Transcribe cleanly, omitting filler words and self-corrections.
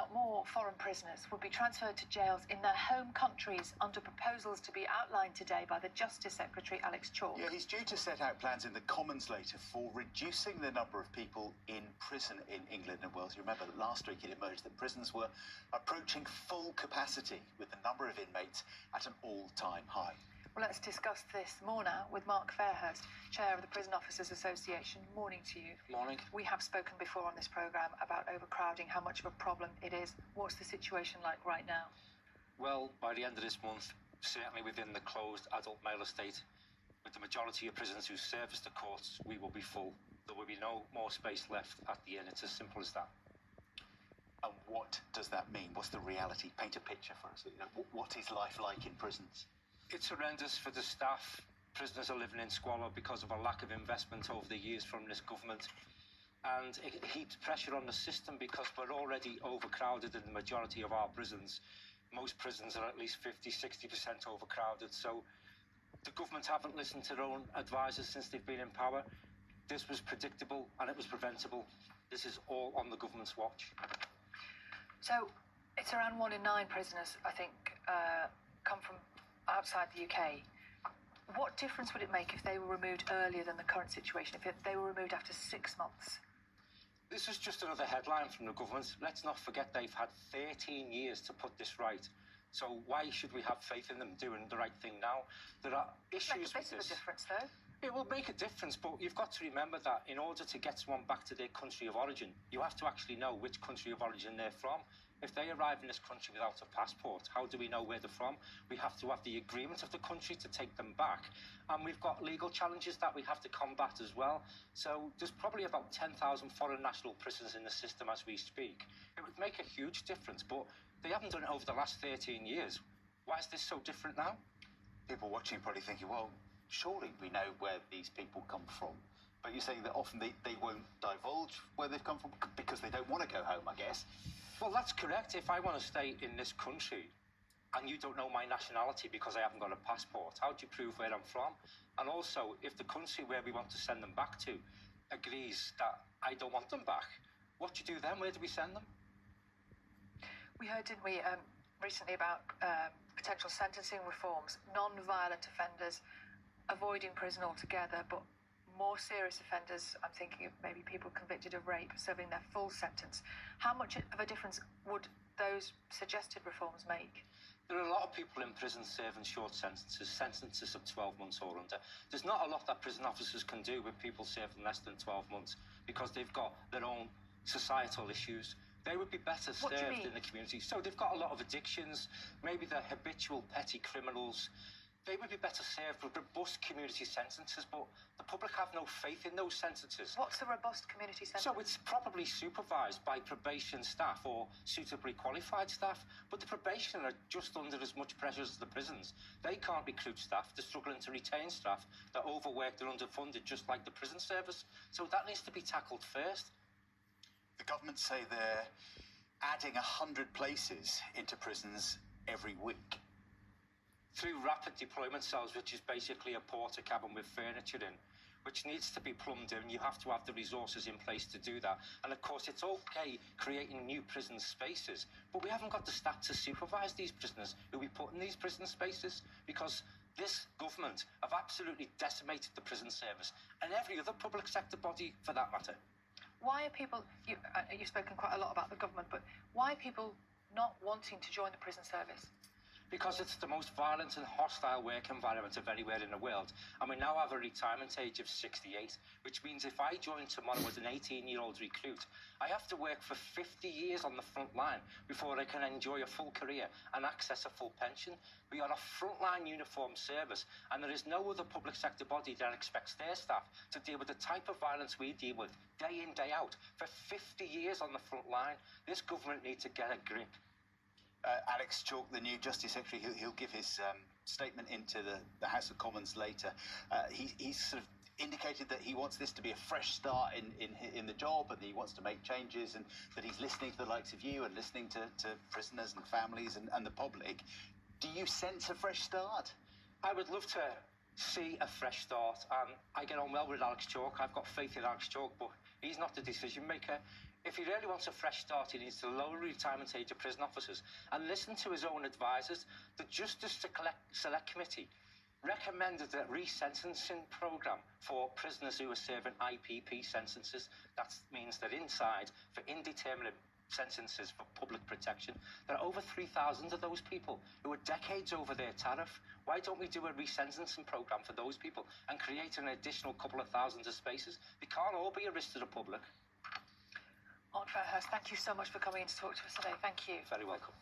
Now, more foreign prisoners would be transferred to jails in their home countries under proposals to be outlined today by the Justice Secretary, Alex Chalk. Yeah, he's due to set out plans in the Commons later for reducing the number of people in prison in England and Wales. You remember that last week it emerged that prisons were approaching full capacity, with the number of inmates at an all-time high. Well, let's discuss this more now with Mark Fairhurst, Chair of the Prison Officers Association. Morning to you. Morning. We have spoken before on this programme about overcrowding, how much of a problem it is. What's the situation like right now? Well, by the end of this month, certainly within the closed adult male estate, with the majority of prisoners who service the courts, we will be full. There will be no more space left at the inn. It's as simple as that. And what does that mean? What's the reality? Paint a picture for us. What is life like in prisons? It's horrendous for the staff. Prisoners are living in squalor because of a lack of investment over the years from this government. And it heaps pressure on the system because we're already overcrowded in the majority of our prisons. Most prisons are at least 50-60% overcrowded. So the government haven't listened to their own advisors since they've been in power. This was predictable and it was preventable. This is all on the government's watch. So it's around 1 in 9 prisoners, I think, come from outside the UK. What difference would it make if they were removed earlier than the current situation, if they were removed after 6 months? This is just another headline from the government. Let's not forget they've had 13 years to put this right. So why should we have faith in them doing the right thing now? There are issues with this. Make a bit of a difference, though. It will make a difference, but you've got to remember that in order to get someone back to their country of origin, you have to actually know which country of origin they're from. If they arrive in this country without a passport, how do we know where they're from? We have to have the agreement of the country to take them back. And we've got legal challenges that we have to combat as well. So there's probably about 10,000 foreign national prisoners in the system as we speak. It would make a huge difference, but they haven't done it over the last 13 years. Why is this so different now? People watching probably thinking, well, surely we know where these people come from. But you're saying that often they won't divulge where they've come from because they don't want to go home, I guess. Well, that's correct. If I want to stay in this country and you don't know my nationality because I haven't got a passport, how do you prove where I'm from? And also, if the country where we want to send them back to agrees that I don't want them back, what do you do then? Where do we send them? We heard, didn't we, recently about potential sentencing reforms, non-violent offenders avoiding prison altogether, but more serious offenders, I'm thinking of maybe people convicted of rape, serving their full sentence. How much of a difference would those suggested reforms make? There are a lot of people in prison serving short sentences of 12 months or under. There's not a lot that prison officers can do with people serving less than 12 months because they've got their own societal issues. They would be better served in the community. So they've got a lot of addictions, maybe they're habitual petty criminals. They would be better served with robust community sentences, but the public have no faith in those sentences. What's a robust community sentence? So it's properly supervised by probation staff or suitably qualified staff, but the probation are just under as much pressure as the prisons. They can't recruit staff, they're struggling to retain staff, they're overworked, they're underfunded, just like the prison service. So that needs to be tackled first. The government say they're adding 100 places into prisons every week. Through rapid deployment cells, which is basically a porter cabin with furniture in, which needs to be plumbed in. You have to have the resources in place to do that. And of course, it's okay creating new prison spaces, but we haven't got the staff to supervise these prisoners who we put in these prison spaces, because this government have absolutely decimated the prison service and every other public sector body for that matter. Why are people, you've spoken quite a lot about the government, but why are people not wanting to join the prison service? Because it's the most violent and hostile work environment of anywhere in the world. And we now have a retirement age of 68, which means if I join tomorrow as an 18-year-old recruit, I have to work for 50 years on the front line before I can enjoy a full career and access a full pension. We are a frontline uniformed service, and there is no other public sector body that expects their staff to deal with the type of violence we deal with day in, day out, for 50 years on the front line. This government needs to get a grip. Alex Chalk, the new Justice Secretary, he'll give his statement into the House of Commons later. He's sort of indicated that he wants this to be a fresh start in the job, and he wants to make changes, and that he's listening to the likes of you and listening to prisoners and families and the public. Do you sense a fresh start? I would love to see a fresh start. And I get on well with Alex Chalk. I've got faith in Alex Chalk, but he's not the decision maker. If he really wants a fresh start, he needs to lower the retirement age of prison officers and listen to his own advisors. The Justice Select Committee recommended a resentencing programme for prisoners who are serving IPP sentences. That means they're inside for indeterminate sentences for public protection. There are over 3,000 of those people who are decades over their tariff. Why don't we do a resentencing programme for those people and create an additional couple of thousand of spaces? They can't all be a risk to the public. Mark Fairhurst, thank you so much for coming in to talk to us today. Thank you. Very welcome.